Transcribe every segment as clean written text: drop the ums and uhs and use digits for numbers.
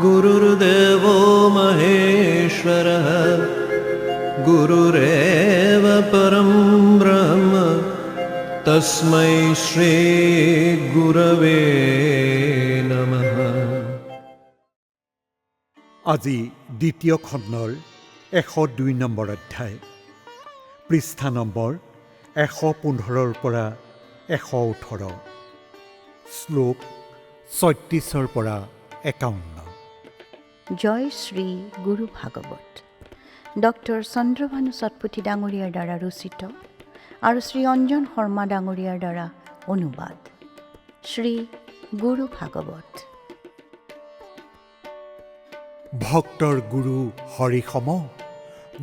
गुरुर्देवो महेश्वरः गुरुरेव परं ब्रह्म तस्मै श्री गुरवे नमः। আজি দ্বিতীয় খণ্ডৰ 102 নম্বৰ অধ্যায়, পৃষ্ঠা নম্বৰ 115ৰ পৰা 118, শ্লোক 36ৰ পৰা 51। জয় শ্ৰী গুৰু ভাগৱত ডক্টৰ চন্দ্ৰভানু সৎপুথি ডাঙৰীয়াৰ দ্বাৰা ৰচিত আৰু শ্ৰী অঞ্জন শৰ্মা ডাঙৰীয়াৰ দ্বাৰা অনুবাদ। শ্ৰী গুৰু ভাগৱত। ভক্তৰ গুৰু হৰি সম,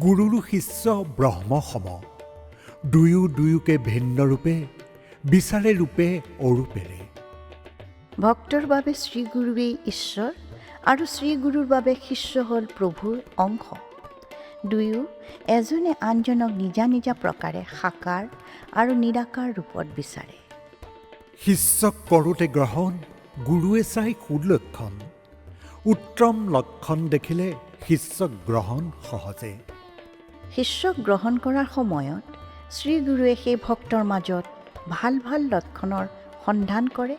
গুৰুৰো শিষ্য ব্ৰহ্ম সম। দুয়ো দুয়োকে ভিন্ন ৰূপে, বিচাৰে ৰূপে অৰূপেৰে। ভক্তৰ বাবে শ্ৰীগুৰুৱেই ঈশ্বৰ আৰু শ্ৰীগুৰুৰ বাবে শিষ্য হ'ল প্ৰভুৰ অংশ। দুয়ো এজনে আনজনক নিজা নিজা প্ৰকাৰে সাকাৰ আৰু নিৰাকাৰ ৰূপত বিচাৰে। শিষ্যক কৰোঁতে গ্ৰহণ, গুৰুৱে চাই সুলক্ষণ। উত্তম লক্ষণ দেখিলে শিষ্যক গ্ৰহণ সহজে। শিষ্যক গ্ৰহণ কৰাৰ সময়ত শ্ৰীগুৰুৱে সেই ভক্তৰ মাজত ভাল ভাল লক্ষণৰ সন্ধান কৰে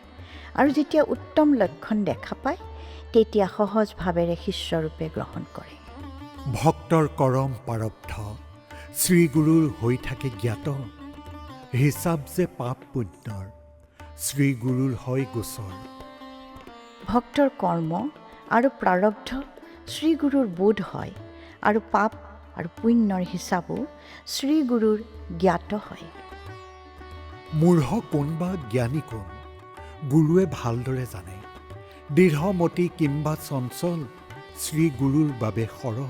আৰু যেতিয়া উত্তম লক্ষণ দেখা পায় তেতিয়া সহজভাৱেৰে শিষ্যৰূপে গ্ৰহণ কৰে। ভক্তৰ কৰম প্ৰাৰব্ধ শ্ৰীগুৰুৰ হৈ থাকে জ্ঞাত, হিচাপ যে পাপ পুণ্যৰ শ্ৰীগুৰুৰ হয় গোচৰ। ভক্তৰ কৰ্ম আৰু প্ৰাৰব্ধ শ্ৰীগুৰুৰ বোধ হয় আৰু পাপ আৰু পুণ্যৰ হিচাপো শ্ৰীগুৰুৰ জ্ঞাত হয়। মূঢ় কোন বা জ্ঞানী কোন গুৰুৱে ভালদৰে জানে। দৃঢ়মতি কিম্বা চঞ্চল শ্ৰীগুৰুৰ বাবে সৰল।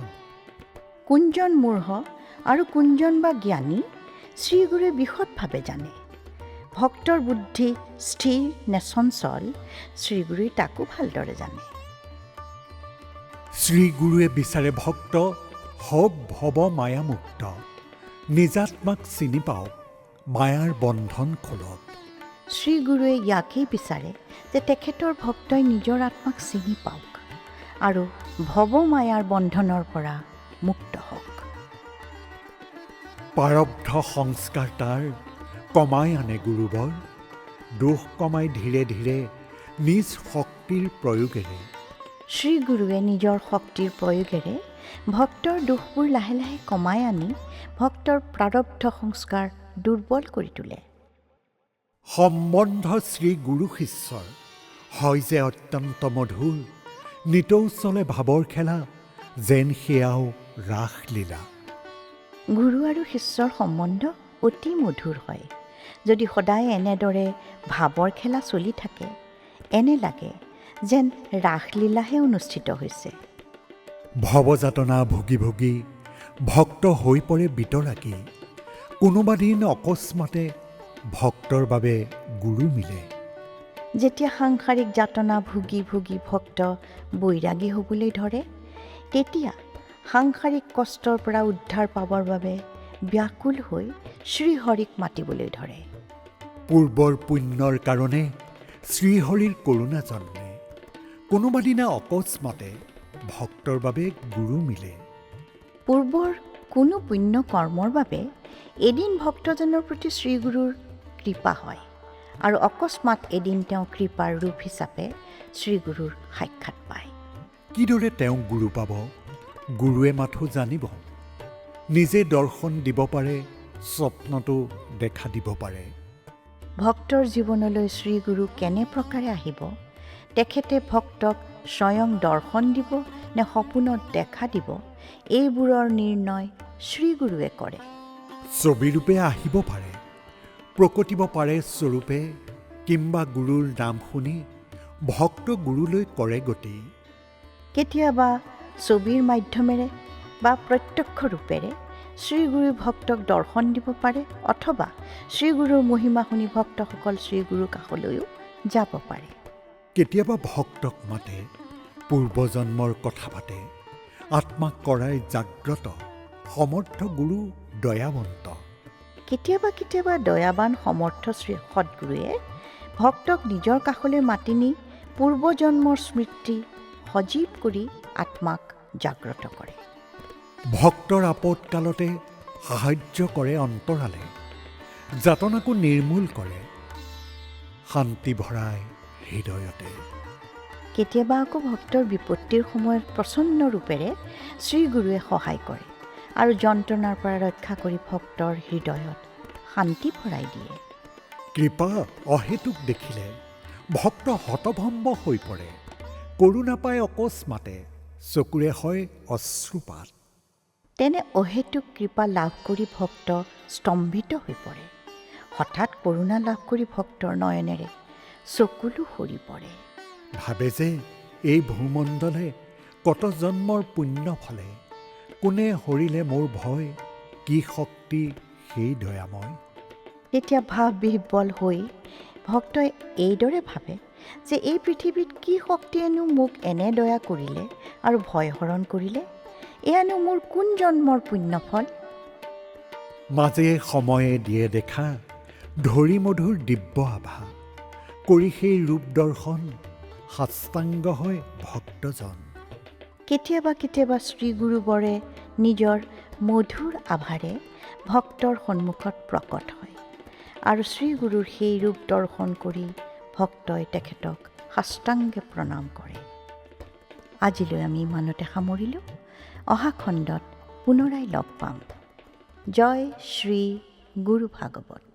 কোনজন মূঢ় আৰু কোনজন বা জ্ঞানী শ্ৰীগুৰুৱে বিশদভাৱে জানে। ভক্তৰ বুদ্ধি স্থিৰ নে চঞ্চল শ্ৰীগুৰুৱে তাকো ভালদৰে জানে। শ্ৰীগুৰুৱে বিচাৰে ভক্ত হওক ভৱ মায়ামুক্ত। নিজাত্মাক চিনি পাওক, মায়াৰ বন্ধন খোলক। শ্ৰীগুৰুৱে ইয়াকেই বিচাৰে যে তেখেতৰ ভক্তই নিজৰ আত্মাক চিনি পাওক আৰু ভৱ মায়াৰ বন্ধনৰ পৰা মুক্ত হওক। প্ৰাৰব্ধ সংস্কাৰ তাৰ কমাই আনে গুৰুবৰ, দোষ কমাই ধীৰে ধীৰে নিজ শক্তিৰ প্ৰয়োগেৰে। শ্ৰীগুৰুৱে নিজৰ শক্তিৰ প্ৰয়োগেৰে ভক্তৰ দোষবোৰ লাহে লাহে কমাই আনি ভক্তৰ প্ৰাৰব্ধ সংস্কাৰ দুৰ্বল কৰি তোলে। সম্বন্ধ শ্ৰীগুৰু শিষ্যৰ হয় যে অত্যন্ত মধুৰ, নিতৌ চলে ভাৱৰ খেলা, যেন সেয়াও ৰাসলীলা। গুৰু আৰু শিষ্যৰ সম্বন্ধ অতি মধুৰ হয়। যদি সদায় এনেদৰে ভাৱৰ খেলা চলি থাকে, এনে লাগে যেন ৰাসলীলাহে অনুষ্ঠিত হৈছে। ভৱযাতনা ভুগি ভুগি ভক্ত হৈ পৰে বিতৰাগী। কোনোবা দিন অকস্মাতে ভক্তৰ বাবে গুৰু মিলে। যেতিয়া সাংসাৰিক যাতনা ভুগি ভুগি ভক্ত বৈৰাগী হ'বলৈ ধৰে, তেতিয়া সাংসাৰিক কষ্টৰ পৰা উদ্ধাৰ পাবৰ বাবে ব্যাকুল হৈ শ্ৰীহৰিক মাতিবলৈ ধৰে। পূৰ্বৰ পুণ্যৰ কাৰণে শ্ৰীহৰিৰ কৰোণা জন্মে। কোনোবা দিনা অকস্মাতে ভক্তৰ বাবে গুৰু মিলে। পূৰ্বৰ কোনো পুণ্য কৰ্মৰ বাবে এদিন ভক্তজনৰ প্ৰতি শ্ৰীগুৰুৰ কৃপা হয় আৰু অকস্মাত এদিন তেওঁ কৃপাৰ ৰূপ হিচাপে শ্ৰীগুৰুৰ সাক্ষাৎ পায়। কিদৰে তেওঁ গুৰু পাব? গুৰুৱে মাথো জানিব। নিজে দৰ্শন দিব পাৰে, স্বপ্নতো দেখা দিব পাৰে। ভক্তৰ জীৱনলৈ শ্ৰীগুৰু কেনে প্ৰকাৰে আহিব, তেখেতে ভক্তক স্বয়ং দৰ্শন দিব নে সপোনত দেখা দিব, এইবোৰৰ নিৰ্ণয় শ্ৰীগুৰুৱে কৰে। ছবিৰূপে আহিব পাৰে, প্ৰকটিব পাৰে স্বৰূপে, কিম্বা গুৰুৰ নাম শুনি ভক্ত গুৰুলৈ কৰে গতি। কেতিয়াবা ছবিৰ মাধ্যমেৰে বা প্ৰত্যক্ষ ৰূপেৰে শ্ৰীগুৰুৱে ভক্তক দৰ্শন দিব পাৰে, অথবা শ্ৰীগুৰুৰ মহিমা শুনি ভক্তসকল শ্ৰীগুৰুৰ কাষলৈও যাব পাৰে। কেতিয়াবা ভক্তক মাতে, পূৰ্বজন্মৰ কথা পাতে, আত্মাক কৰাই জাগ্ৰত, সমৰ্থ গুৰু দয়াৱন্ত। কেতিয়াবা কেতিয়াবা দয়াবান সমৰ্থ শ্ৰী সদগুৰুৱে ভক্তক নিজৰ কাষলৈ মাতি নি পূৰ্বজন্মৰ স্মৃতি সজীৱ কৰি আত্মাক জাগ্ৰত কৰে। ভক্তৰ আপদকালতে সাহায্য কৰে অন্তৰালে, যাতনাকো নিৰ্মূল কৰে শান্তি ভৰাই হৃদয়তে। কেতিয়াবা আকৌ ভক্তৰ বিপত্তিৰ সময়ত প্ৰচণ্ড ৰূপেৰে শ্ৰীগুৰুৱে সহায় কৰে আৰু যন্ত্ৰণাৰ পৰা ৰক্ষা কৰি ভক্তৰ হৃদয়ত শান্তি ভৰাই দিয়ে। কৃপা অহেতুক দেখিলে ভক্ত হতভম্ব হৈ পৰে, কৰোণা পাই অকস্মাতে চকুৰে হয় অশ্ৰুপাত। তেনে অহেতুক কৃপা লাভ কৰি ভক্ত স্তম্ভিত হৈ পৰে। হঠাৎ কৰোণা লাভ কৰি ভক্তৰ নয়নেৰে চকুলো সৰি পৰে। ভাবে যে এই ভূমণ্ডলে কত জন্মৰ পুণ্য ফলে, কোনে হৰিলে মোৰ ভয়, কি শক্তি সেই দয়াময়। তেতিয়া ভাৱ বিহ্বল হৈ ভক্তই এইদৰে ভাবে যে এই পৃথিৱীত কি শক্তিয়েনো মোক এনে দয়া কৰিলে আৰু ভয়হৰণ কৰিলে, এয়ানো মোৰ কোন জন্মৰ পুণ্যফল। মাজে সময়ে দিয়ে দেখা ধৰি মধুৰ দিব্য আভা, কৰি সেই ৰূপ দৰ্শন সাষ্টাংগ হয় ভক্তজন। কেতিয়াবা কেতিয়াবা শ্ৰীগুৰুবৰে নিজৰ মধুৰ আভাৰে ভক্তৰ সন্মুখত প্ৰকট হয় আৰু শ্ৰীগুৰুৰ সেই ৰূপ দৰ্শন কৰি ভক্তই তেখেতক সাষ্টাংগে প্ৰণাম কৰে। আজিলৈ আমি ইমানতে সামৰিলোঁ। অহা খণ্ডত পুনৰাই লগ পাম। জয় শ্ৰী গুৰু ভাগৱত।